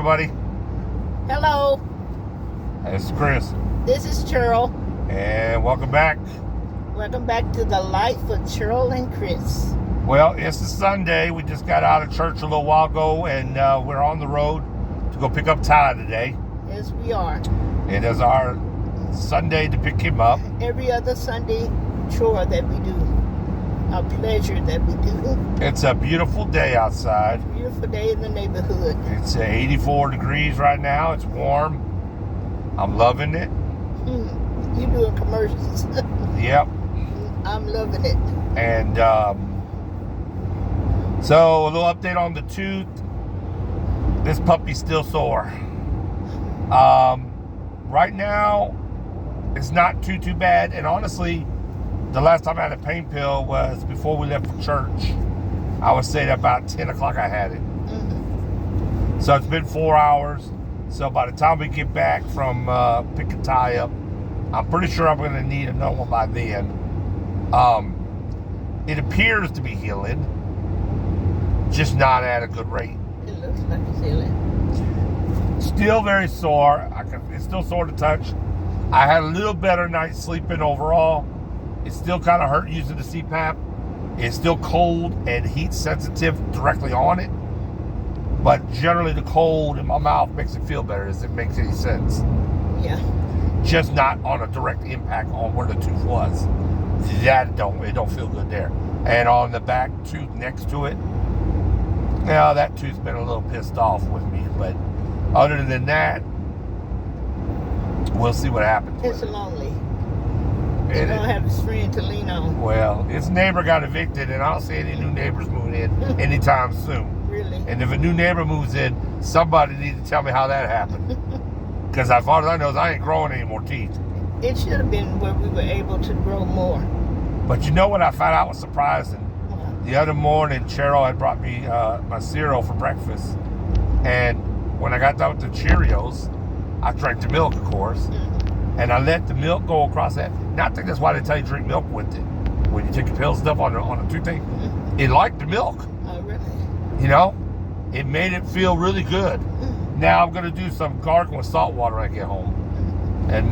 everybody. Hello. This is Chris. This is Cheryl. And welcome back. Welcome back to the Life with Cheryl and Chris. Well, it's a Sunday. We just got out of church a little while ago, and we're on the road to go pick up Ty today. Yes, we are. It is our Sunday to pick him up. Every other Sunday chore that we do. A pleasure that we do. It's a beautiful day outside. Beautiful day in the neighborhood. It's 84 degrees right now. It's warm. I'm loving it. You doing commercials. Yep. I'm loving it. And so a little update on the tooth. This puppy's still sore. Right now, it's not too bad. And honestly, the last time I had a pain pill was before we left for church. I would say that about 10 o'clock I had it. Mm-hmm. So it's been 4 hours. So by the time we get back from picking Ty up, I'm pretty sure I'm going to need another one by then. It appears to be healing, just not at a good rate. It looks like it's healing. Still very sore. It's still sore to touch. I had a little better night sleeping overall. It's still kind of hurt using the CPAP. It's still cold and heat sensitive directly on it. But generally the cold in my mouth makes it feel better, if it makes any sense. Yeah. Just not on a direct impact on where the tooth was. It don't feel good there. And on the back tooth next to it, yeah, that tooth's been a little pissed off with me. But other than that, we'll see what happens. It's lonely. They don't have his friend to lean on. Well, his neighbor got evicted, and I don't see any new neighbors moving in anytime soon. Really? And if a new neighbor moves in, somebody needs to tell me how that happened. Because as far as I know, I ain't growing any more teeth. It should have been where we were able to grow more. But you know what I found out was surprising? The other morning, Cheryl had brought me my cereal for breakfast. And when I got done with the Cheerios, I drank the milk, of course. Mm-hmm. And I let the milk go across that. Now, I think that's why they tell you to drink milk with it. When you take your pills and stuff on the tooth thing. Mm-hmm. It liked the milk. Oh, really? You know? It made it feel really good. Mm-hmm. Now I'm going to do some gargling with salt water when I get home. And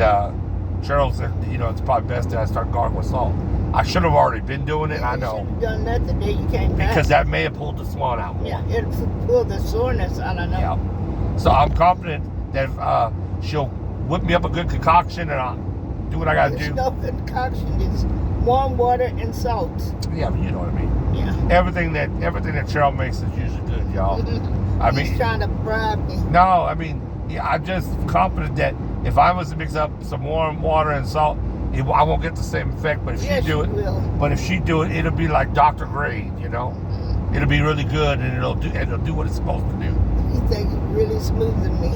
Cheryl said, it's probably best that I start gargling with salt. I should have already been doing it, I know. You should have done that the day you came back. Because that may have pulled the swelling out more. Yeah, it'll pull the soreness out, I know. Yeah. So I'm confident that if she'll whip me up a good concoction and I'll do what I got to do. There's no concoction. It's warm water and salt. Yeah, but you know what I mean. Yeah. Everything that Cheryl makes is usually good, y'all. He's trying to bribe me. No, I'm just confident that if I was to mix up some warm water and salt, I won't get the same effect. But if she do it, but if she do it, it'll be like Dr. Grade, Mm-hmm. It'll be really good, and it'll do what it's supposed to do. You think you're really smoothing me?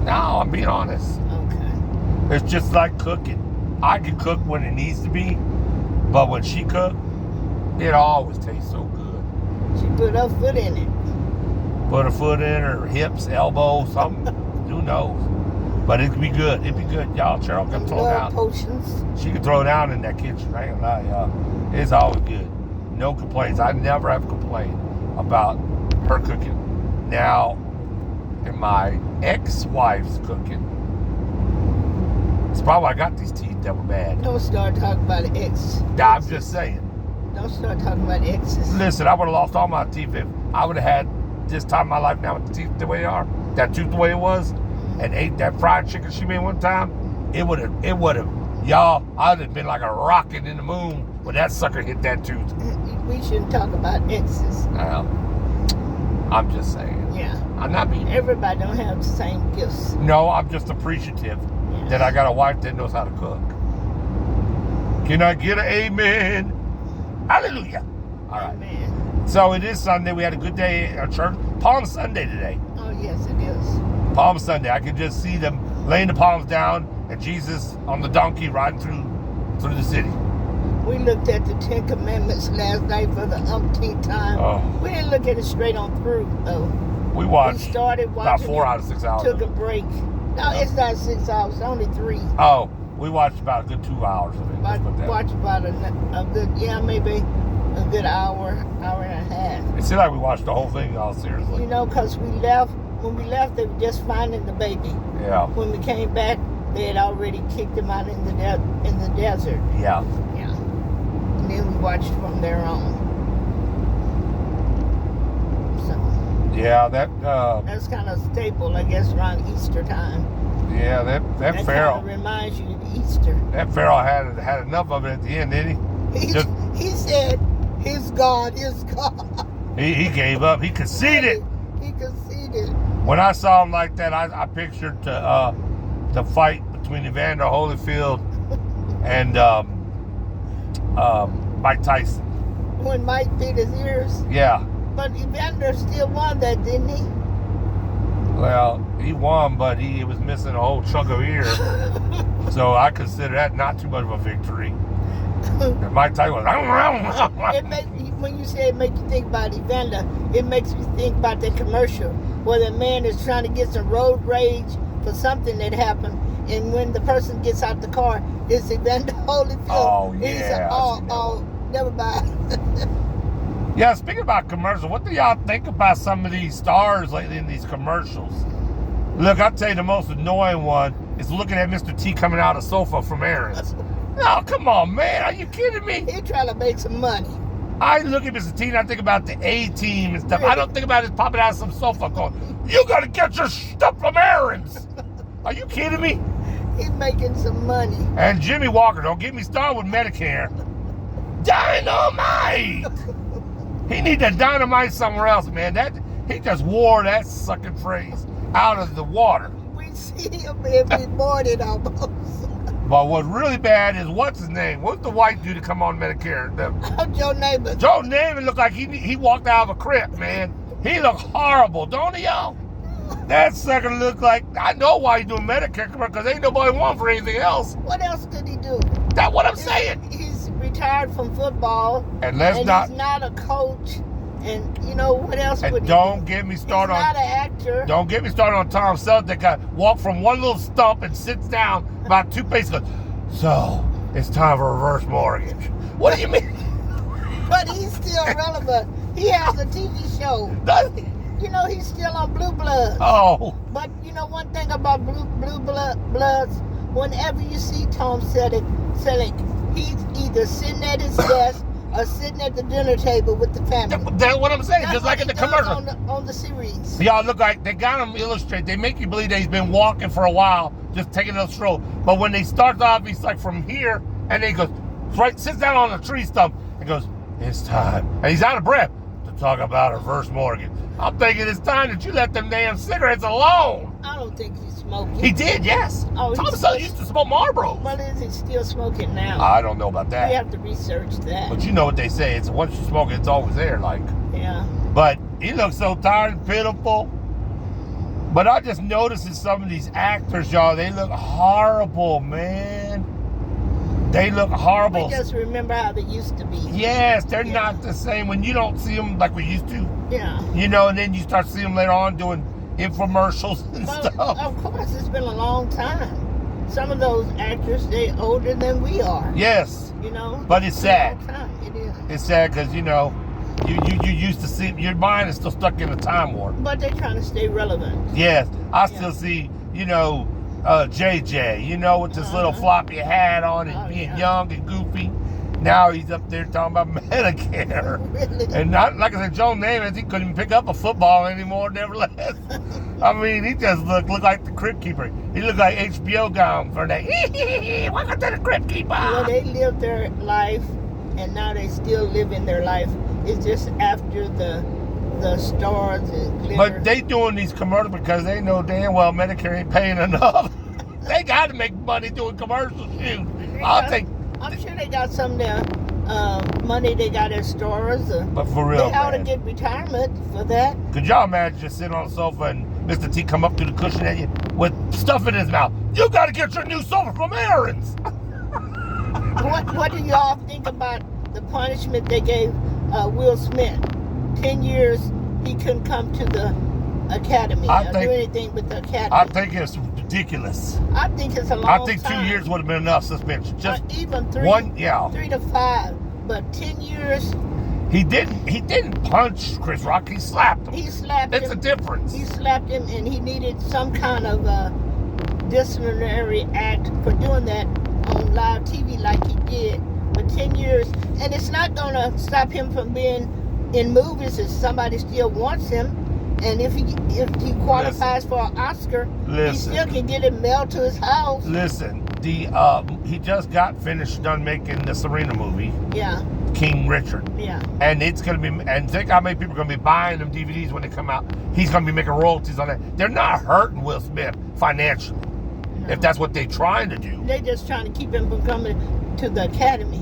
No, I'm being honest. Okay. It's just like cooking. I can cook when it needs to be, but when she cook, it always tastes so good. She put her foot in it. Put her foot in her hips, elbow, something. Who knows? But it'd be good. It'd be good. Y'all, Cheryl can throw down. Potions. She can throw down in that kitchen. I ain't gonna lie, y'all. It's always good. No complaints. I never have complained about her cooking. Now, in my ex-wife's cooking, it's probably why I got these teeth that were bad. Don't start talking about exes. I'm just saying. Don't start talking about exes. Listen, I would have lost all my teeth if I would have had this time in my life now with the teeth the way they are, that tooth the way it was, and ate that fried chicken she made one time. It would have, y'all, I'd have been like a rocket in the moon when that sucker hit that tooth. We shouldn't talk about exes. Well, I'm just saying. Yeah. I'm not being. Everybody don't have the same gifts. No, I'm just appreciative that I got a wife that knows how to cook. Can I get an amen? Hallelujah. All right. Amen. So it is Sunday. We had a good day at church. Palm Sunday today. Oh, yes, it is. Palm Sunday. I could just see them laying the palms down and Jesus on the donkey riding through the city. We looked at the 10 Commandments last night for the umpteenth time. Oh. We didn't look at it straight on through, though. We watched We started watching about 4 out of 6 hours. Took a break. No, it's not 6 hours. It's only 3. Oh, we watched about a good 2 hours of it. Watched about a good, maybe a good hour and a half. It seemed like we watched the whole thing all seriously. Because we left when we left, they were just finding the baby. Yeah. When we came back, they had already kicked him out in the desert. Yeah. Yeah. And then we watched from there on. So. Yeah, That's kind of staple, I guess, around Easter time. Yeah, that Pharaoh kind of reminds you of Easter. That Pharaoh had enough of it at the end, didn't he? He said, "His God is God." He gave up. He conceded. He conceded. When I saw him like that, I pictured the fight between Evander Holyfield and Mike Tyson. When Mike bit his ears. Yeah. But Evander still won that, didn't he? Well, he won, but he was missing a whole chunk of ear. So I consider that not too much of a victory. And Mike Tyson was... When you say it makes you think about Evander, it makes me think about that commercial where the man is trying to get some road rage for something that happened, and when the person gets out the car, it's Evander Holyfield. Oh, yeah. He said, oh, never mind. Yeah, speaking about commercials, what do y'all think about some of these stars lately in these commercials? Look, I'll tell you the most annoying one is looking at Mr. T coming out of the sofa from Aaron's. Oh, come on, man. Are you kidding me? He's trying to make some money. I look at Mr. T and I think about the A-team and stuff. Really? I don't think about it popping out of some sofa going, you got to get your stuff from Aaron's. Are you kidding me? He's making some money. And Jimmy Walker, don't get me started with Medicare. Dynamite! He need to dynamite somewhere else, man. He just wore that sucking phrase out of the water. We see him every morning almost. But what's really bad is, what's his name? What's the white dude to come on Medicare? Joe Namath. Joe Namath looked like he walked out of a crypt, man. He looked horrible, don't he, y'all? That sucker looked like, I know why he's doing Medicare, because ain't nobody want for anything else. What else did he do? That's what I'm saying. He's retired from football. And he's not a coach. And you know what else would he don't do? Get me started he's not an actor. Don't get me started on Tom Selleck that got walked from one little stump and sits down about 2 paces. Goes, so it's time for a reverse mortgage. What do you mean? But he's still relevant. He has a TV show. Does he? You know, he's still on Blue Bloods. Oh. But you know one thing about Blue Bloods, whenever you see Tom Selleck, he's either sitting at his desk or sitting at the dinner table with the family. That's what I'm saying. That's just like in the commercial. On the series. Y'all look like they got him illustrated. They make you believe that he's been walking for a while, just taking a stroll. But when they start off, he's like from here, and then he goes, sits down on a tree stump and goes, it's time. And he's out of breath to talk about a reverse mortgage. I'm thinking it's time that you let them damn cigarettes alone. I don't think he's smoking. He did, yes. Oh, Tom Selleck used to smoke Marlboros. But is he still smoking now? I don't know about that. We have to research that. But you know what they say. It's once you smoke it, it's always there. Like. Yeah. But he looks so tired and pitiful. But I just noticed that some of these actors, y'all, they look horrible, man. They look horrible. We just remember how they used to be. Yes, they're not the same when you don't see them like we used to. Yeah. You know, and then you start seeing them later on doing infomercials and stuff. Of course, it's been a long time. Some of those actors, they're older than we are. Yes. You know? But it's sad. A long time. It is. It's sad because, you know, you used to see, your mind is still stuck in a time warp. But they're trying to stay relevant. Yes. I still see, you know, JJ, you know, with this little floppy hat on and being young and goofy. Now he's up there talking about Medicare. Really? And not, like I said, Joe Namath, he couldn't pick up a football anymore, nevertheless. I mean, he just looked like the Crypt Keeper. He looked like HBO gone for that. Welcome to the Crypt Keeper. Well, they lived their life, and now they still living their life. It's just after the stars and glitter. But they doing these commercials because they know damn well Medicare ain't paying enough. They got to make money doing commercials. Shoot, I'm sure they got some of their money they got at stores. But for real, they ought to get retirement for that. Could y'all imagine just sitting on the sofa and Mr. T come up to the cushion at you with stuff in his mouth? You got to get your new sofa from Aaron's. What do y'all think about the punishment they gave Will Smith? 10 years he couldn't come to the academy or do anything with the academy. I think it's ridiculous. I think it's a long time. I think 2 years would have been enough suspension. Just even 3. one, yeah. 3 to 5. But 10 years, He didn't punch Chris Rock. He slapped him. He slapped him. It's a difference. He slapped him, and he needed some kind of disciplinary act for doing that on live TV like he did for 10 years. And it's not going to stop him from being in movies if somebody still wants him. And if he qualifies for an Oscar, he still can get it mailed to his house. Listen, he just got done making the Serena movie. Yeah. King Richard. Yeah. And it's going to be, and think how many people are going to be buying them DVDs when they come out. He's going to be making royalties on that. They're not hurting Will Smith financially, if that's what they're trying to do. They're just trying to keep him from coming to the Academy.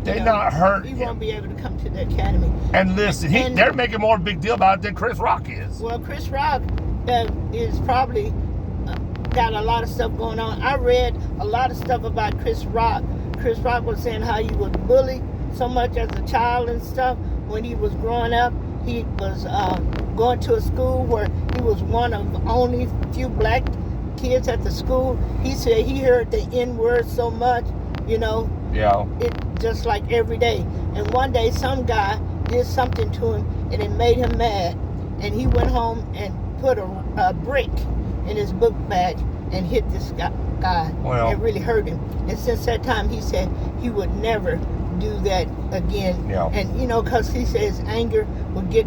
They're not hurting He won't be able to come to the Academy. And listen, they're making more big deal about it than Chris Rock is. Well, Chris Rock is probably got a lot of stuff going on. I read a lot of stuff about Chris Rock. Chris Rock was saying how he was bullied so much as a child and stuff when he was growing up. He was going to a school where he was one of only few black kids at the school. He said he heard the N-word so much, Yeah. it just like every day. And one day some guy did something to him and it made him mad. And he went home and put a brick in his book bag and hit this guy. Well, it really hurt him. And since that time he said he would never do that again. Yeah. And because he says anger will get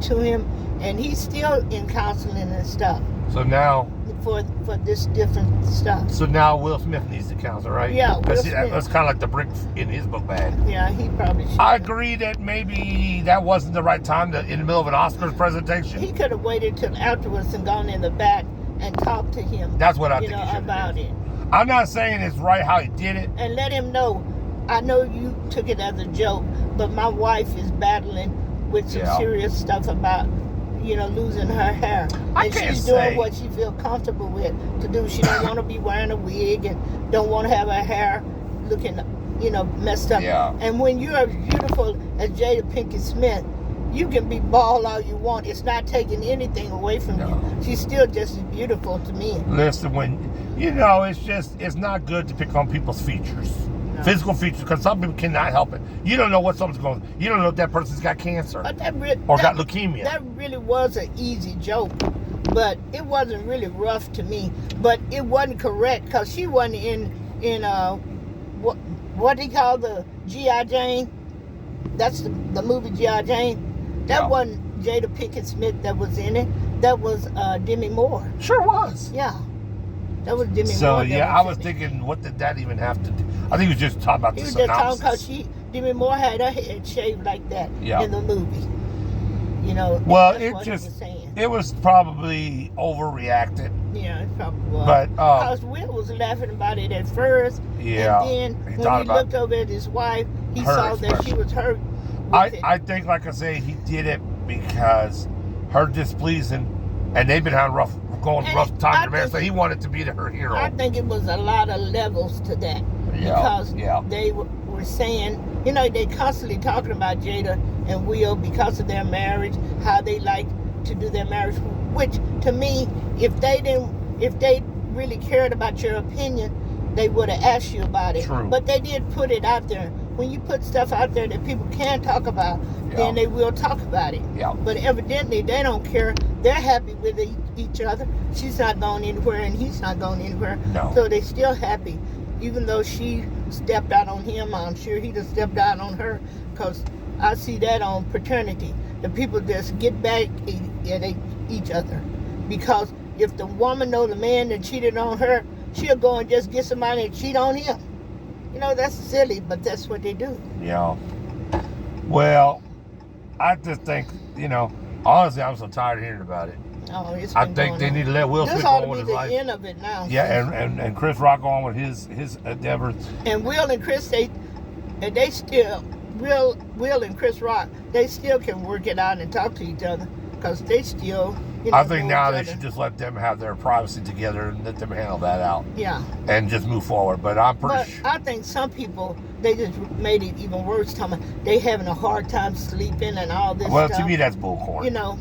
to him, and he's still in counseling and stuff. So now for this different stuff. So now Will Smith needs to counsel, right? Yeah, Will Smith. That's kind of like the brick in his book bag. Yeah, he probably should. I agree that maybe that wasn't the right time in the middle of an Oscars presentation. He could have waited till afterwards and gone in the back and talked to him. That's what I think about it. I'm not saying it's right how he did it. And let him know, I know you took it as a joke, but my wife is battling with some serious stuff about, losing her hair. And she's doing what she feels comfortable with to do. She don't want to be wearing a wig and don't want to have her hair looking, messed up. Yeah. And when you're as beautiful as Jada Pinkett Smith, you can be bald all you want. It's not taking anything away from you. She's still just as beautiful to me. Listen, it's not good to pick on people's features. No. Physical features, because some people cannot help it. You don't know what someone's going. You don't know if that person's got cancer or got leukemia. That really was an easy joke, but it wasn't really rough to me. But it wasn't correct because she wasn't in what they call the G.I. Jane. That's the movie G.I. Jane. That wasn't Jada Pinkett Smith that was in it. That was Demi Moore. Sure was. Yeah. That was Demi Moore. So, I was thinking, what did that even have to do? I think he was just talking about the synopsis. He was just talking because Demi Moore had her head shaved like that in the movie. Well, it was probably overreacted. Yeah, it probably was. But, because Will was laughing about it at first. Yeah. And then when he looked over at his wife, he saw that she was hurt. I think, like I say, he did it because her displeasing, and they've been having rough time in marriage, so he wanted to be her hero. I think it was a lot of levels to that. Because they were saying, they constantly talking about Jada and Will because of their marriage, how they like to do their marriage, which to me, if they really cared about your opinion, they would have asked you about it. True. But they did put it out there. When you put stuff out there that people can talk about, then they will talk about it. Yeah. But evidently they don't care. They're happy with each other. She's not going anywhere and he's not going anywhere. No. So they're still happy. Even though she stepped out on him, I'm sure he'd have stepped out on her. Because I see that on paternity. The people just get back at each other. Because if the woman knows the man that cheated on her, she'll go and just get somebody and cheat on him. That's silly, but that's what they do. Yeah. Well, I just think, honestly, I'm so tired of hearing about it. Oh, I think they need to let Will Smith go on with his life. This ought to be the end of it now. Yeah, and Chris Rock on with his endeavors. And Will and Chris, they still, Will and Chris Rock, they still can work it out and talk to each other because they still. I think now they should just let them have their privacy together and let them handle that out. Yeah. And just move forward. But I'm pretty sure. I think some people, they just made it even worse. They having a hard time sleeping and all this stuff. Well, to me, that's bullcorn.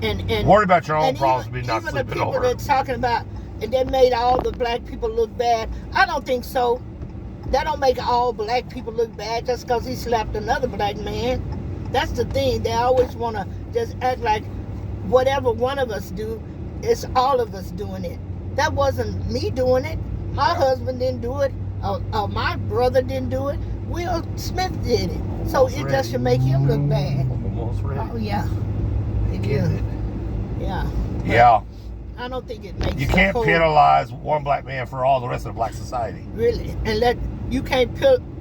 And worry about your own problems, be not sleeping over. Even the people that's talking about, and they made all the black people look bad. I don't think so. That don't make all black people look bad just because he slapped another black man. That's the thing. They always want to just act like whatever one of us do, it's all of us doing it. That wasn't me doing it. My husband didn't do it. My brother didn't do it. Will Smith did it. So Almost it ready. just should make him look bad. Almost ready. Oh, yeah. It Get is. it. Yeah. Yeah. I don't think it makes You the can't whole- penalize one black man for all the rest of the black society. Really. And you can't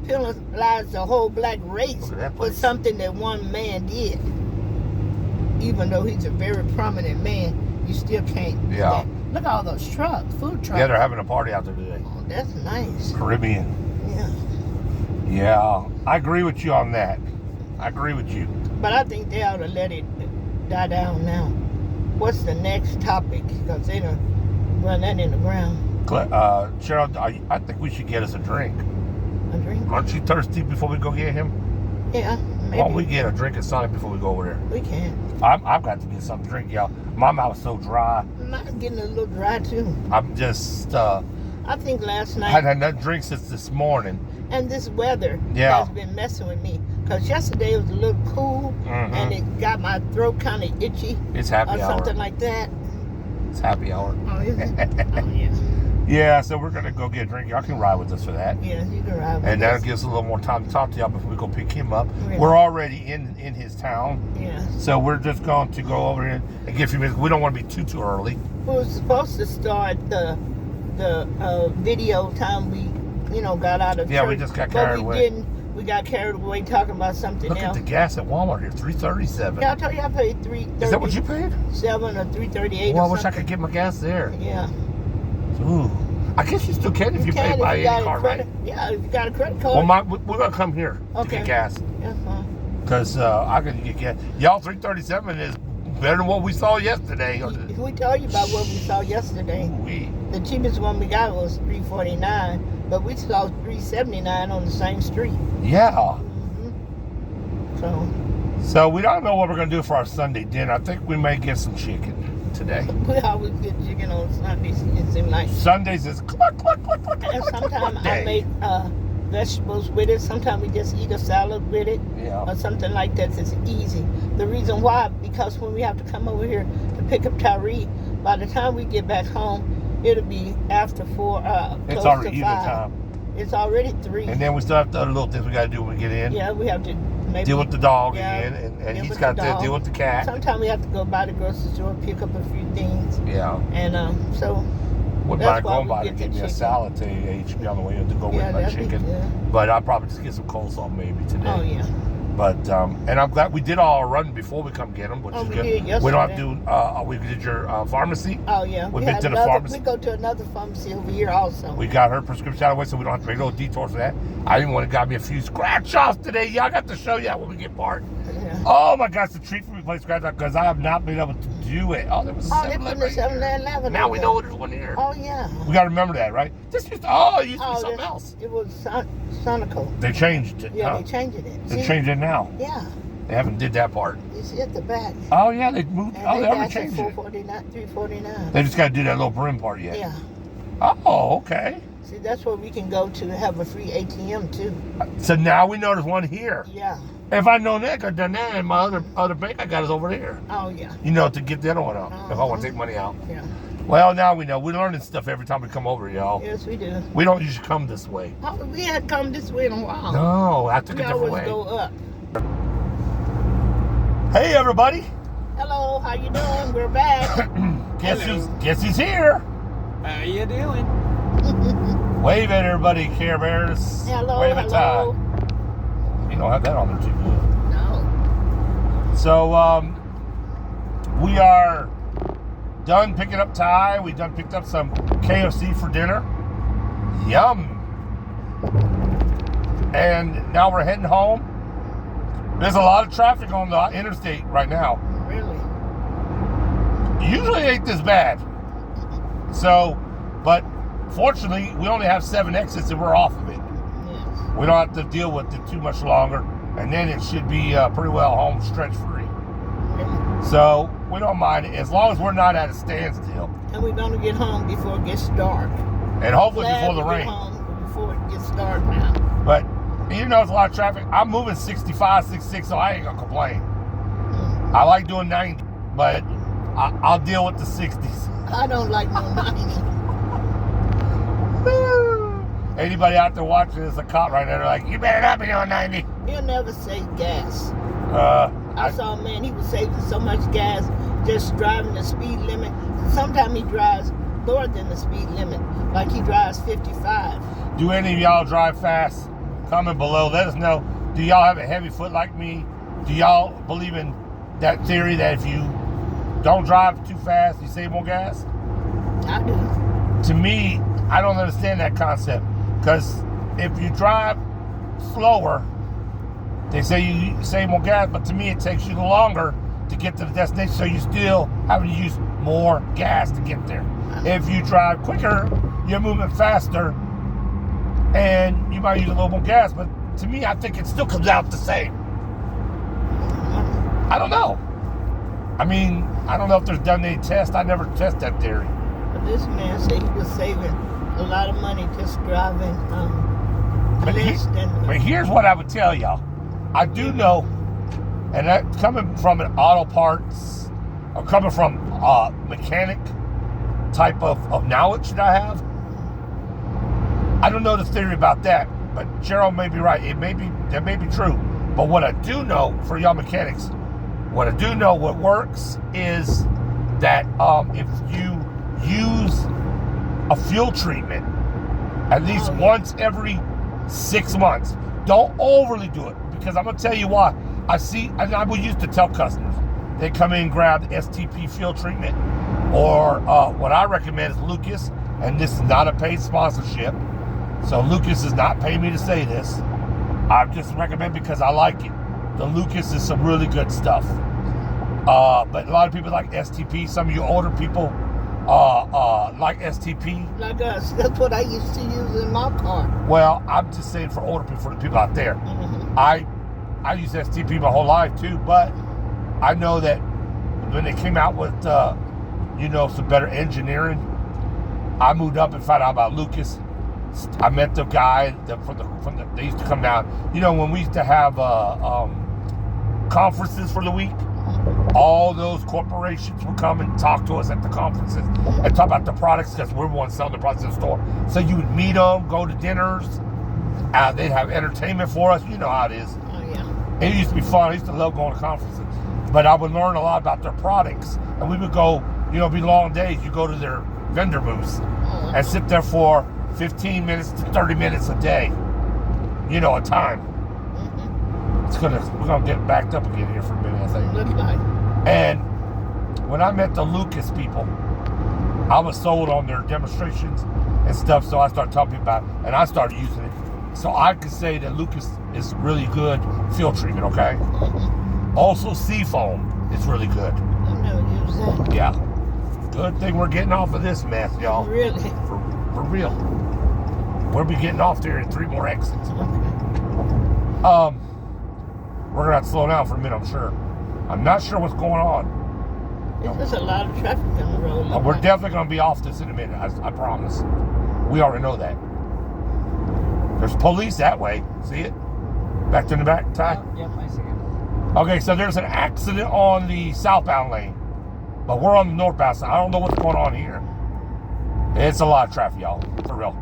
penalize the whole black race Look at that for place. something that one man did. Even though he's a very prominent man, you still can't do Yeah. that. Look at all those trucks, food trucks. Yeah, they're having a party out there today. Oh, that's nice. Caribbean. Yeah. Yeah, I agree with you on that. I agree with you. But I think they ought to let it die down now. What's the next topic? Because they don't run that in the ground. Cheryl, I think we should get us a drink. A drink? Aren't you thirsty before we go get him? Yeah, maybe. Why don't we get a drink at Sonic before we go over there? We can. I've got to get something to drink, y'all. My mouth's so dry. Mine's getting a little dry too. I'm just, I think last I night, hadn't had nothing to drink since this morning. and this weather Yeah. has been messing with me. Because yesterday it was a little cool, and it got my throat kind of itchy It's or happy hour. something like that. It's happy hour. Oh, is it? Oh, yeah. Yeah, so we're going to go get a drink. Y'all can ride with us for that. Yeah, you can ride with And that'll us. give us a little more time to talk to y'all before we go pick him up. Yeah. We're already in his town. Yeah. So we're just going to go over here and get a few minutes. We don't want to be too early. We were supposed to start the video time we, got out of Yeah, church. we just got but carried we away. didn't. We got carried away talking about something Look at else. the gas at Walmart here, $3.37. Yeah, I told you I paid $3.37 Is that what you paid? or $3.38. Well, I or wish I something. could get my gas there. Yeah. Ooh. I guess you still can if you pay can by if you any got a card, right? credit. Yeah, if you got a credit card. Well, we're going to come here to Okay. get gas. That's fine. Because I can get gas. Y'all, $3.37 is better than what we saw yesterday. We told you about what we saw yesterday. We. The cheapest one we got was $3.49, but we saw $3.79 on the same street. Yeah. So So we don't know what we're going to do for our Sunday dinner. I think we may get some chicken today. we always get chicken on Sundays. It seems like. Sundays is cluck, cluck, cluck, cluck, And cluck, cluck, sometimes I day. make vegetables with it. Sometimes we just eat a salad with it Yeah. or something like that. It's easy. The reason why, because when we have to come over here to pick up Tyree, by the time we get back home, it'll be after 4, It's close already to evening 5. time. It's already 3. And then we still have the other little things we got to do when we get in. Yeah, we have to maybe Deal with the dog Yeah, again. And deal he's with got the to dog. deal with the cat. Sometimes we have to go by the grocery store, pick up a few things, Yeah. and so Wouldn't That's mind why going we by to get get the me a chicken. salad today. Should be on the way to go yeah, with my that'd be chicken. good. But I'll probably just get some coleslaw maybe today. Oh yeah. But and I'm glad we did all our run before we come get them, which Oh, is we good. did We don't have yesterday. to. We did your pharmacy. Oh yeah. We've We been had to the another- pharmacy. We go to another pharmacy over here also. We got her prescription out of the way, so we don't have to make no detours for that. I even want to got me a few scratch offs today. Y'all got to show you that when we get part. Yeah. Oh my gosh, it's a treat for me to play scratch off because I have not been able to do it. Oh, there was a Oh, they 7-Eleven put the right here. 7-Eleven. Now over we there. know there's one here. Oh yeah. We got to remember that, right? This used to, it used to be something that's- else. It was Sonical. They changed it. Yeah, huh? they changed it. They See? changed it now. Yeah. They haven't did that part. You see at the back. Oh yeah, they moved. And Oh, they they haven't got to changed it. $4.49, $3.49. They just got to do that little brim part yet. Yeah. Oh, okay. See, that's where we can go to have a free ATM too. So now we know there's one here. Yeah. If I know that, I could have done that, and my other bank I got is over there. Oh yeah. You know, to get the other one out. If I want to take money out. Yeah. Well, now we know. We're learning stuff every time we come over, y'all. Yes, we do. We don't usually come this way. Oh, we hadn't come this way in a while. No, I took We a different always way. go up. Hey, everybody. Hello, how you doing? We're back. Guess who's here? How you doing? Wave at everybody, Care Bears. Hello, Wave at hello. Ty. You don't have that on there too good. No. So, we are done picking up Ty. We done picked up some KFC for dinner. Yum. And now we're heading home. There's a lot of traffic on the interstate right now. Really? Usually it ain't this bad. So, but fortunately, we only have 7 exits and we're off of it. Yes. We don't have to deal with it too much longer. And then it should be pretty well home stretch free. Really? So we don't mind it as long as we're not at a standstill. And we're gonna get home before it gets dark. And hopefully Glad before the we get rain. home before it gets dark now. But You know, it's a lot of traffic. I'm moving 65, 66, so I ain't gonna complain. I like doing 90, but I'll deal with the 60s. I don't like no 90. Anybody out there watching this, a cop right there, like, you better not be doing 90. He'll never save gas. I saw a man, he was saving so much gas just driving the speed limit. Sometimes he drives lower than the speed limit, like he drives 55. Do any of y'all drive fast? Comment below. Let us know. Do y'all have a heavy foot like me? Do y'all believe in that theory that if you don't drive too fast, you save more gas? I do. To me, I don't understand that concept. Because if you drive slower, they say you save more gas, but to me it takes you longer to get to the destination, so you still having to use more gas to get there. If you drive quicker, you're moving faster, and you might use a little more gas, but to me, I think it still comes out the same. I don't know. I mean, I don't know if there's done any tests. I never test that theory. But this man said he was saving a lot of money just driving less than... But here's what I would tell y'all. I do know, and that coming from an auto parts, or coming from a mechanic type of knowledge that I have, I don't know the theory about that, but Cheryl may be right. That may be true. But what I do know for y'all mechanics, what works is that if you use a fuel treatment at least once every 6 months, don't overly do it, because I'm gonna tell you why. I would used to tell customers, they come in and grab the STP fuel treatment, or what I recommend is Lucas, and this is not a paid sponsorship, so Lucas is not paying me to say this. I just recommend because I like it. The Lucas is some really good stuff. But a lot of people like STP. Some of you older people like STP. Like us. That's what I used to use in my car. Well, I'm just saying for older people, for the people out there. Mm-hmm. I use STP my whole life too, but I know that when they came out with some better engineering, I moved up and found out about Lucas. I met the guy they used to come down. You know, when we used to have conferences for the week, all those corporations would come and talk to us at the conferences and talk about the products, because we're the ones selling the products in the store. So you would meet them, go to dinners, they'd have entertainment for us. You know how it is. Oh, yeah. It used to be fun. I used to love going to conferences. But I would learn a lot about their products. And we would go, be long days. You go to their vendor booths and sit there for 15 minutes to 30 minutes a day. A time. We're gonna get backed up again here for a minute, I think. Looks like. And when I met the Lucas people, I was sold on their demonstrations and stuff, so I started talking about it, and I started using it. So I could say that Lucas is really good fuel treatment, okay? Also, Seafoam is really good. I never used that. Yeah. Good thing we're getting off of this mess, y'all. Really? For real. We'll be getting off there in 3 more exits. Okay. We're gonna have to slow down for a minute, I'm sure. I'm not sure what's going on. There's just a lot of traffic on the road. We're definitely gonna be off this in a minute, I promise. We already know that. There's police that way. See it? Back in the back, Ty? Yep, I see it. Okay, so there's an accident on the southbound lane, but we're on the northbound side. I don't know what's going on here. It's a lot of traffic, y'all, for real.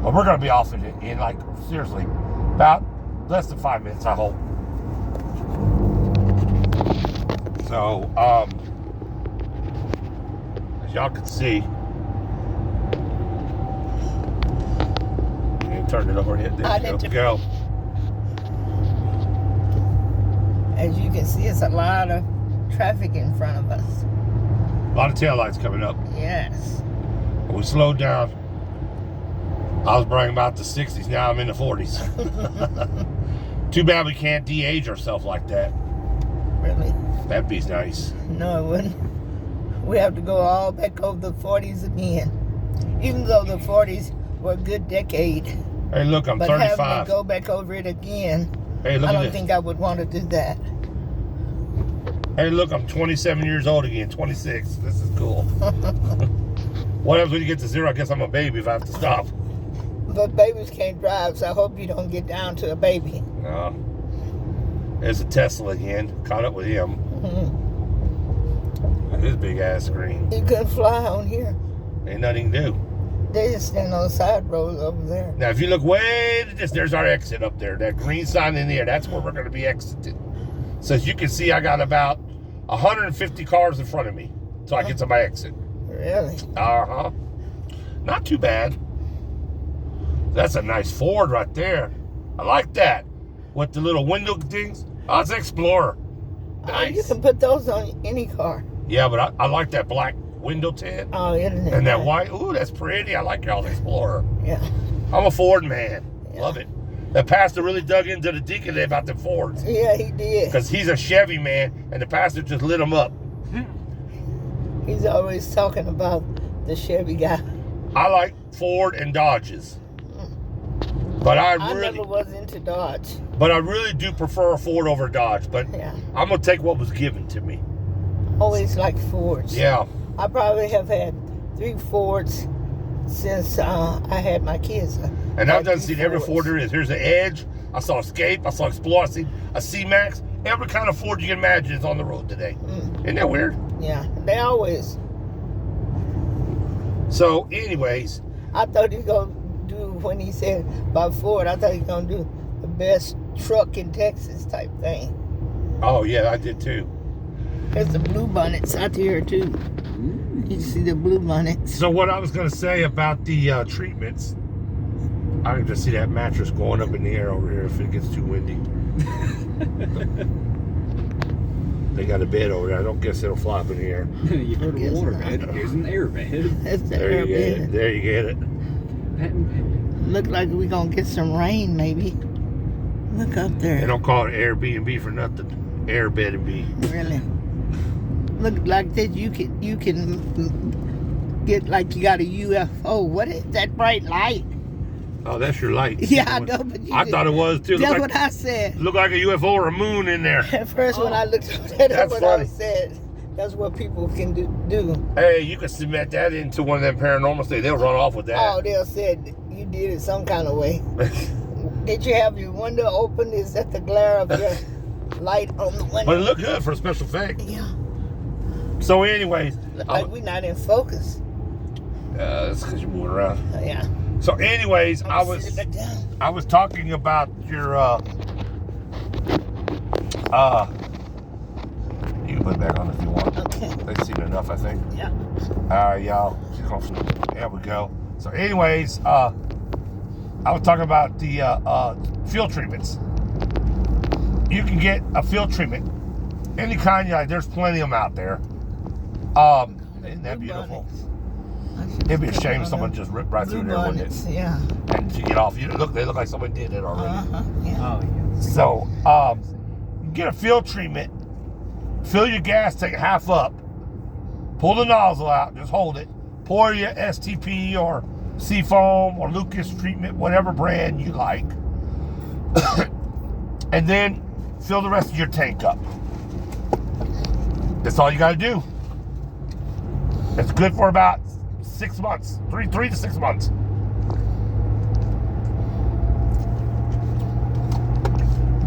But we're gonna be off in like, seriously, about less than 5 minutes, I hope. So, as y'all can see, turn it over here. There you go. As you can see, it's a lot of traffic in front of us. A lot of taillights coming up. Yes. We slowed down. I was bragging about the 60s. Now I'm in the 40s. Too bad we can't de-age ourselves like that. Really? That'd be nice. No, it wouldn't. We have to go all back over the 40s again. Even though the 40s were a good decade. Hey, look, I'm 35. But having to go back over it again, hey, look, I don't think I would want to do that. Hey, look, I'm 27 years old again, 26. This is cool. What happens when you get to 0? I guess I'm a baby if I have to stop. But babies can't drive, so I hope you don't get down to a baby. No. There's a Tesla again. Caught up with him. Mm-hmm. His big ass screen. You couldn't fly on here. Ain't nothing to do. They just stand on the side road over there. Now, if you look way to this, there's our exit up there. That green sign in there, that's where we're going to be exited. So as you can see, I got about 150 cars in front of me till I get to my exit. Really? Uh-huh. Not too bad. That's a nice Ford right there. I like that. With the little window things. Oh, it's an Explorer. Nice. You can put those on any car. Yeah, but I like that black window tint. Oh, isn't it? And that white. Ooh, that's pretty. I like y'all's Explorer. Yeah. I'm a Ford man. Yeah. Love it. The pastor really dug into the deacon today about the Fords. Yeah, he did. Because he's a Chevy man, and the pastor just lit him up. He's always talking about the Chevy guy. I like Ford and Dodges. But I never was into Dodge. But I really do prefer a Ford over Dodge. But yeah. I'm going to take what was given to me. Always like Fords. Yeah. I probably have had 3 Fords since I had my kids. And I've done seen every Ford there is. Here's an Edge. I saw Escape. I saw Explorer. I see a C-Max. Every kind of Ford you can imagine is on the road today. Isn't that weird? Yeah. They always. So, anyways. I thought he was going to do, when he said about Ford, I thought he was going to do the best truck in Texas type thing. Oh, yeah, I did too. There's the blue bonnets out here too. You see the blue bonnets. So what I was going to say about the treatments, I can just see that mattress going up in the air over here if it gets too windy. They got a bed over there. I don't guess it'll fly up in the air. You heard a water bed. Here's an air bed. That's the There air you get bed. it. There you get it. Look like we're going to get some rain maybe. Look up They there. don't call it Airbnb for nothing. Airbed and B. Really. Look like that you can get like you got a UFO. What is that bright light? Oh, that's your light. Yeah, I know, but I thought it was too. That's Looked what I said. Looked like a UFO or a moon in there. At first when I looked at that, that's what funny. I said. That's what people can do. Hey, you can submit that into one of them paranormal things. They'll run off with that. Oh, they'll say you did it some kind of way. Did you have your window open? Is that the glare of your light on the window? But it looked good for a special effect. Yeah. So anyways. Look like we're not in focus. That's because you're moving around. Yeah. So anyways, I was talking about your you can put it back on if you want. Okay. They've seen enough, I think. Yeah. Alright, y'all. There we go. So anyways, I was talking about the field treatments. You can get a field treatment. Any kind you like, there's plenty of them out there. Isn't that beautiful? It'd be a shame if someone just ripped right through there, wouldn't it? Yeah. And to get off, they look like someone did it already. Yeah. Oh, yeah. So, get a field treatment, fill your gas tank half up, pull the nozzle out, just hold it, pour your STP or Seafoam or Lucas treatment, whatever brand you like, and then fill the rest of your tank up. That's all you got to do. It's good for about 6 months, 3 to 6 months.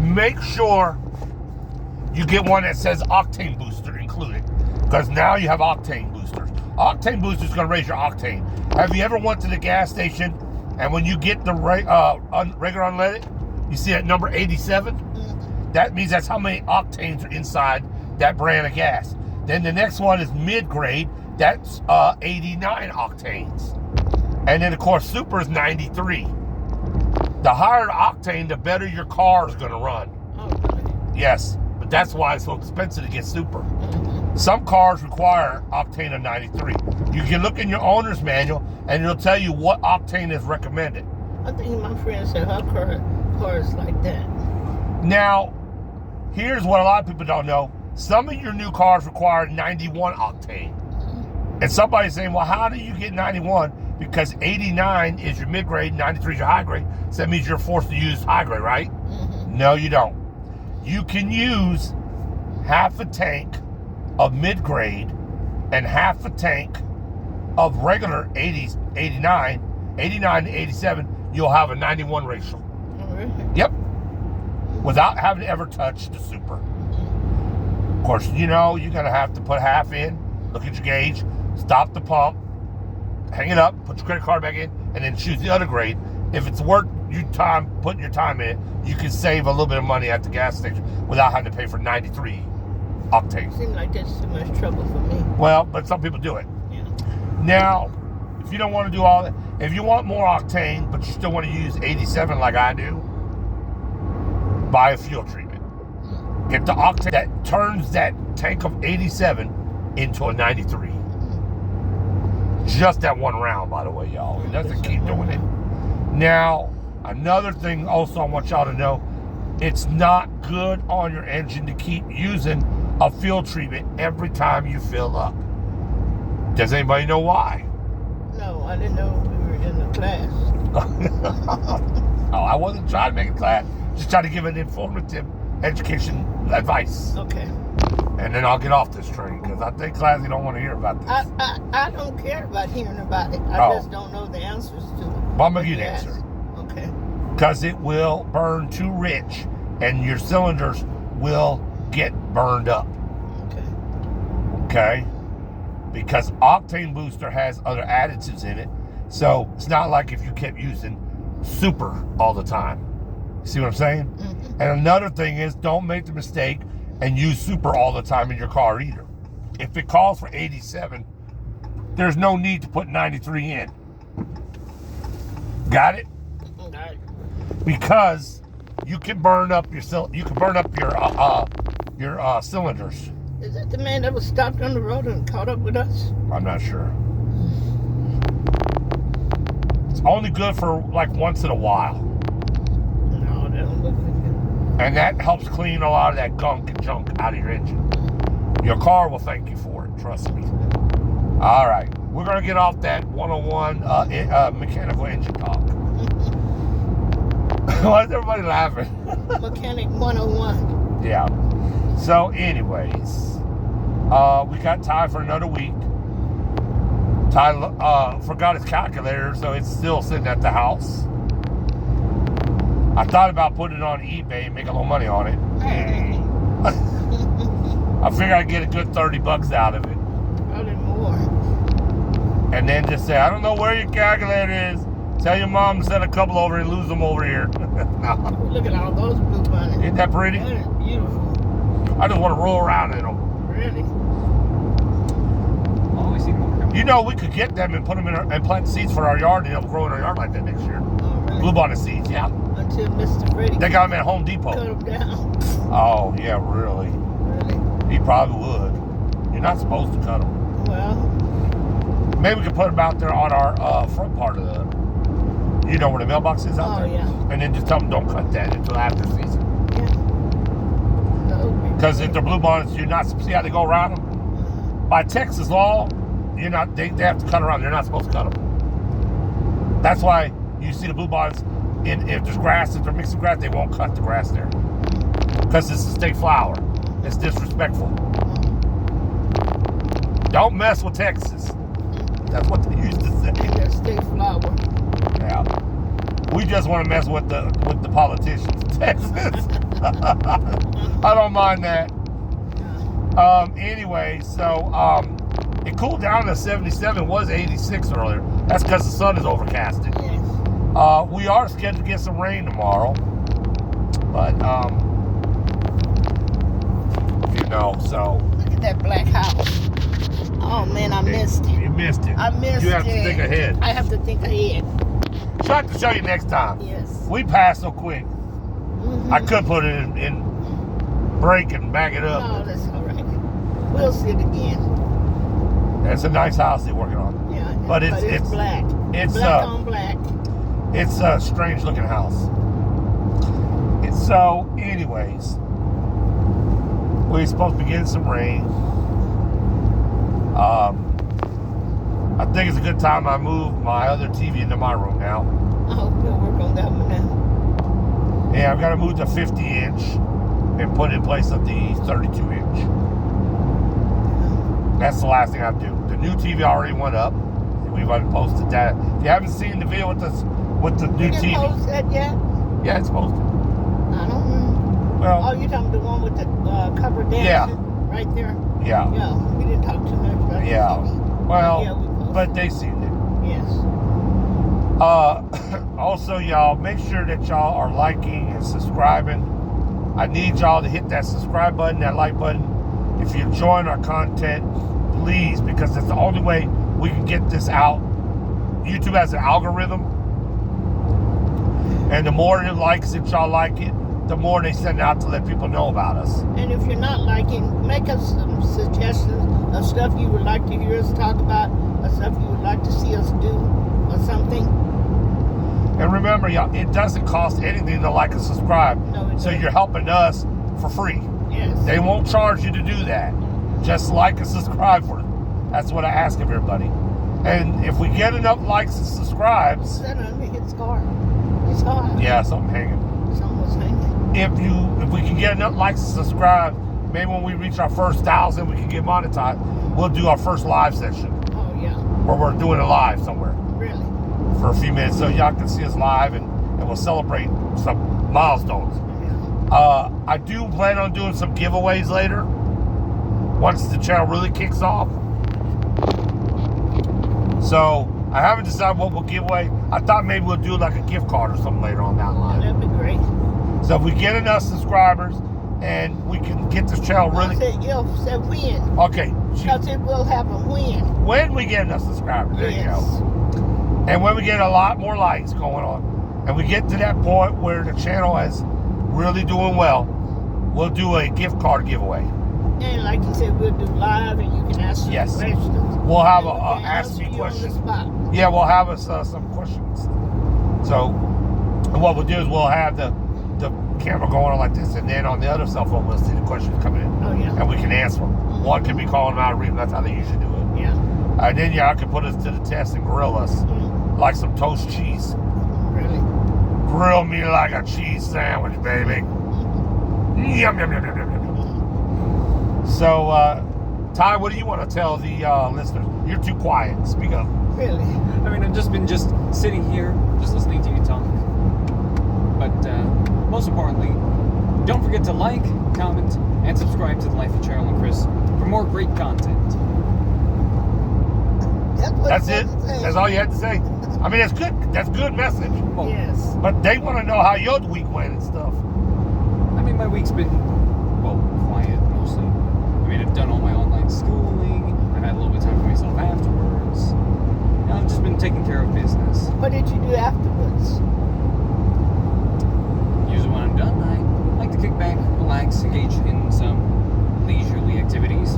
Make sure you get one that says octane booster included, because now you have octane boosters. Octane booster is going to raise your octane. Have you ever went to the gas station and when you get the regular unleaded, you see that number 87? That means that's how many octanes are inside that brand of gas. Then the next one is mid-grade. That's 89 octanes. And then, of course, super is 93. The higher the octane, the better your car is going to run. Yes, but that's why it's so expensive to get super. Some cars require octane of 93. You can look in your owner's manual, and it'll tell you what octane is recommended. I think my friend said her car is like that. Now, here's what a lot of people don't know. Some of your new cars require 91 octane. And somebody's saying, well, how do you get 91? Because 89 is your mid-grade, 93 is your high-grade. So that means you're forced to use high-grade, right? No, you don't. You can use half a tank of mid-grade and half a tank of regular 89 to 87. you'll have a 91 ratio. Oh, really? Yep. Without having to ever touch the super. Of course, you're going to have to put half in, look at your gauge, stop the pump, hang it up, put your credit card back in, and then choose the other grade. If it's worth putting your time in it, you can save a little bit of money at the gas station without having to pay for 93 octane. Seems like that's too much trouble for me. Well, but some people do it. Yeah. Now, if you don't want to do all that, if you want more octane, but you still want to use 87 like I do, buy a fuel treatment. Get the octane that turns that tank of 87 into a 93. Just that one round, by the way, y'all. It doesn't keep doing it. Now, another thing also I want y'all to know, it's not good on your engine to keep using a fuel treatment every time you fill up. Does anybody know why? No, I didn't know we were in the class. Oh, I wasn't trying to make a class. Just trying to give an informative education advice. Okay. And then I'll get off this train because I think Classy don't want to hear about this. I don't care about hearing about it. I just don't know the answers to it. Well, I'm going to give you the answer. Okay. Because it will burn too rich and your cylinders will get burned up. Okay. Okay? Because octane booster has other additives in it. So it's not like if you kept using super all the time. See what I'm saying? Mm-hmm. And another thing is, don't make the mistake and use super all the time in your car either. If it calls for 87, there's no need to put 93 in. Got it? Got it. Because you can burn up your cylinders. Is that the man that was stopped on the road and caught up with us? I'm not sure. It's only good for like once in a while. No, that don't look like it. And that helps clean a lot of that gunk and junk out of your engine. Your car will thank you for it, trust me. All right, we're going to get off that 101 mechanical engine talk. Why is everybody laughing? Mechanic 101. Yeah. So anyways, we got Ty for another week. Ty forgot his calculator, so it's still sitting at the house. I thought about putting it on eBay and make a little money on it. I figured I'd get a good $30 out of it. Probably more. And then just say, I don't know where your calculator is. Tell your mom to send a couple over and lose them over here. No. Look at all those blue bunnies. Isn't that pretty? That is beautiful. I just want to roll around in them. Really? Oh, I see more coming. You know, we could get them and put them in and plant seeds for our yard, and they'll grow in our yard like that next year. Oh, really? Bluebonnet seeds, yeah. Until Mr. Freddy They got them at Home cut Depot. them down. Oh, yeah, really. Really? He probably would. You're not supposed to cut them. Well, Maybe we could put them out there on our front part of the, you know where the mailbox is out there? yeah. And then just tell them don't cut that until after season. Yeah. Because if they're bluebonnets, you're not, see how they go around them? By Texas law, you're not, they have to cut around. They're not supposed to cut them. That's why you see the bluebonnets, if there's grass, if they're mixing grass, they won't cut the grass there. Because it's a state flower. It's disrespectful. Don't mess with Texas. That's what they used to say. That state flower. Yeah. We just want to mess with the politicians in Texas. I don't mind that. Anyway, so it cooled down to 77. It was 86 earlier. That's because the sun is overcasted. Yes. We are scheduled to get some rain tomorrow. But you know, so Look at that black house. Oh man, I missed it. You missed it. I missed it. You have to think ahead. I have to think ahead. Try to show you next time. Yes. We passed so quick. Mm-hmm. I could put it in break and back it up. No, that's all right. We'll see it again. It's a nice house they're working on. Yeah. But it's black. It's Black on black. It's a strange looking house. So, anyways, we're supposed to be getting some rain. I think it's a good time I move my other TV into my room now. Oh, we'll work on that one now. Yeah, I've got to move the 50-inch and put it in place of the 32-inch. That's the last thing I do. The new TV already went up. We've already posted that. If you haven't seen the video with with the new You didn't TV. post that yet? Yeah, it's posted. I don't know. Well, Oh, you're talking the one with the cover dancing? Yeah. Right there? yeah. Yeah, we didn't talk too much about Yeah. the TV. Well, Yeah, we posted. but they seen it. Yes. Also, y'all, make sure that y'all are liking and subscribing. I need y'all to hit that subscribe button, that like button. If you're enjoying our content, please, because it's the only way we can get this out. YouTube has an algorithm, and the more it likes that y'all like it, the more they send out to let people know about us. And if you're not liking, make us some suggestions of stuff you would like to hear us talk about, or stuff you would like to see us do, or something. And remember, y'all, it doesn't cost anything to like and subscribe. No, it So doesn't. you're helping us for free. Yes. They won't charge you to do that. Just like and subscribe for it. That's what I ask of everybody. And if we get enough likes and subscribes, Set under his car. It's hard. yeah, something hanging. Someone's hanging. If we can get enough likes and subscribe, maybe when we reach our first 1,000, we can get monetized. We'll do our first live session Oh, yeah. where we're doing it live somewhere Really? for a few minutes, so y'all can see us live and we'll celebrate some milestones. Yeah. I do plan on doing some giveaways later once the channel really kicks off. So I haven't decided what we'll give away. I thought maybe we'll do like a gift card or something later on down the line. That'd be great. So if we get enough subscribers and we can get this channel really... I said if, said when. Okay. Because it will happen when. When we get enough subscribers. There you go. And when we get a lot more likes going on, and we get to that point where the channel is really doing well, we'll do a gift card giveaway. And like you said, we'll do live and you can ask us Yes. questions. We'll have And we can ask answer me you questions. on the spot. Yeah, we'll have us some questions. So, and what we'll do is we'll have the camera going on like this, and then on the other cell phone we'll see the questions coming in, Oh, yeah. and we can answer them. One can be calling them out and reading. That's how they usually do it. Yeah. And then y'all can put us to the test and grill us like some toast cheese. Really. Grill me like a cheese sandwich, baby. Yum, yum, yum, yum, yum, yum. So, Ty, what do you want to tell the listeners? You're too quiet. Speak up. Really. I mean, I've just been sitting here, just listening to you talk. But most importantly, don't forget to like, comment, and subscribe to The Life of Cheryl and Chris for more great content. That's it. That's all you had to say. I mean, that's good. That's good message. Well, Yes. But they want to know how your week went and stuff. I mean, my week's been, well, quiet mostly. I mean, I've done all my online schooling. I've had a little bit of time for myself afterwards. You know, I've just been taking care of business. What did you do afterwards? Usually when I'm done, I like to kick back, relax, engage in some leisurely activities.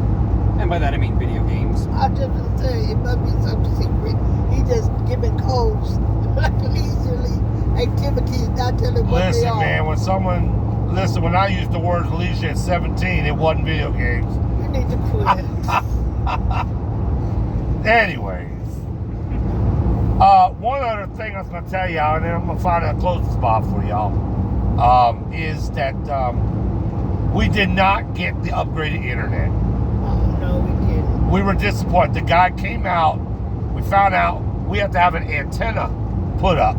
And by that I mean video games. I just been saying it must be some secret. He just giving codes like leisurely activities, not telling what they Listen, are. man, when I used the word leisure at 17, it wasn't video games. You need to quit. Anyways, one other thing I was going to tell y'all, and then I'm going to find a closing spot for y'all, is that we did not get the upgraded internet. Oh, no, we didn't. We were disappointed. The guy came out, we found out we have to have an antenna put up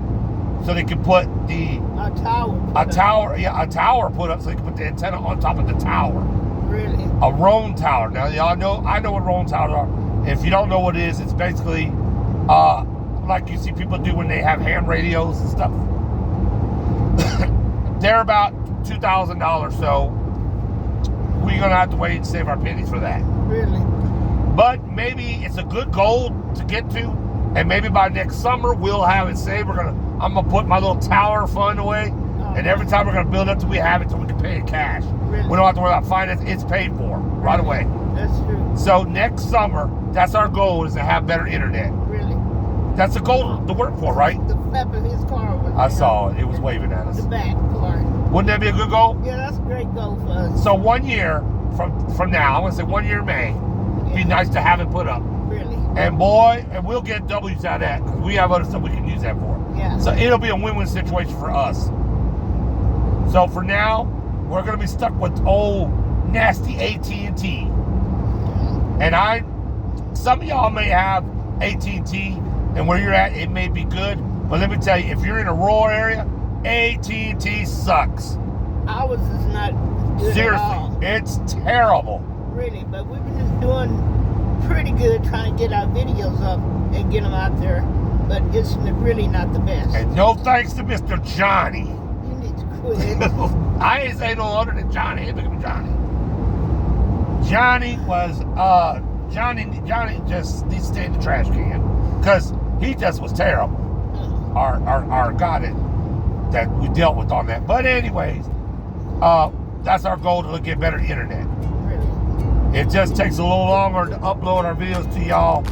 so they could put A tower. a tower put up so they could put the antenna on top of the tower. Really? A Roam tower. Now, y'all know, I know what Roam towers are. If you don't know what it is, it's basically like you see people do when they have ham radios and stuff. They're about $2,000, so we're going to have to wait and save our pennies for that. Really? But maybe it's a good goal to get to, and maybe by next summer we'll have it saved. I'm gonna put my little tower fund away, and every time we're gonna build up till we have it, so we can pay it cash. Really? We don't have to worry about finance; it's paid for right away. That's true. So next summer, that's our goal: is to have better internet. Really? That's a goal to work for, right? The flap of his car was I saw it; it was waving at us. the back part. Wouldn't that be a good goal? Yeah, that's a great goal for us. So 1 year from now, I'm gonna say 1 year May. Be nice to have it put up. Really? And boy, and we'll get W's out of that because we have other stuff we can use that for. Yeah. So it'll be a win-win situation for us. So for now, we're gonna be stuck with old nasty AT&T. And some of y'all may have AT&T, and where you're at, it may be good. But let me tell you, if you're in a rural area, AT&T sucks. Ours is not good at all. Seriously, it's terrible. Really, but we've been doing pretty good trying to get our videos up and get them out there. But it's really not the best. And no thanks to Mr. Johnny. You need to quit. I ain't say no other than Johnny. Hey, look at me, Johnny. Johnny was, Johnny just needs to stay in the trash can. Because he just was terrible. Our guy that we dealt with on that. But anyways, that's our goal, to get better internet. Really? It just takes a little longer to upload our videos to y'all,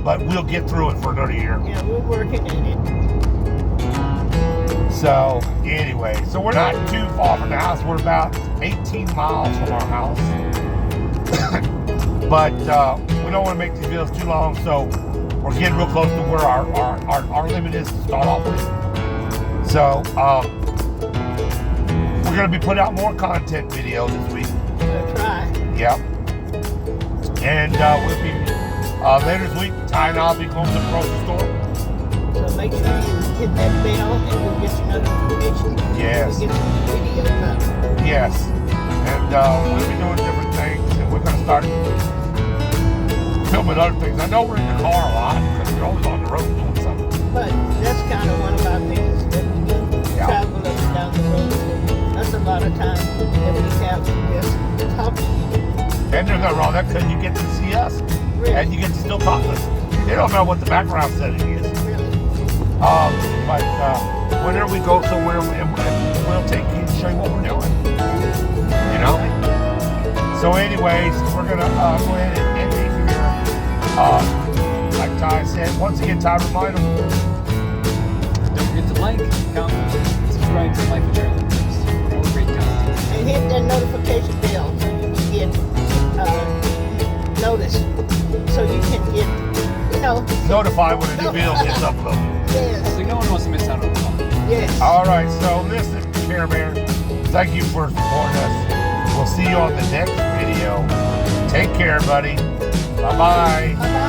but we'll get through it for another year. Yeah, we're working at it. So anyway, so we're not too far from the house. We're about 18 miles from our house. But we don't want to make these videos too long, so we're getting real close to where our limit is to start off with. So we're going to be putting out more content videos this week. We'll try. Yep. And we'll be later this week, Ty and I'll be going to the grocery store. So make sure you hit that bell and you'll get your notifications. Yes. We'll get some videos up. Yes. And we'll be doing different things, and we're going to start filming other things. I know we're in the car a lot because we're always on the road doing something. But that's kind of one of our things that we do. Yeah. Travel up and down the road. That's a lot of time that we have to just talk to you. And there's nothing wrong with that because you get to see us. Really? And you get to still talk to us. They don't know what the background setting is. Really? But whenever we go somewhere, we'll take you and show you what we're doing. You know? So anyways, we're going to go ahead and end it here. Like Ty said, once again, Ty, remind them. Don't forget to like, comment, and subscribe to Life of Cheryl and Chris for more great content. And hit that notification bell so you can get notice. So you can get, Notify when a new video gets uploaded. Yes. So no one wants to miss out on the call. Yes. All right, so listen, Care Bear, thank you for supporting us. We'll see you on the next video. Take care, buddy. Bye-bye. Bye-bye.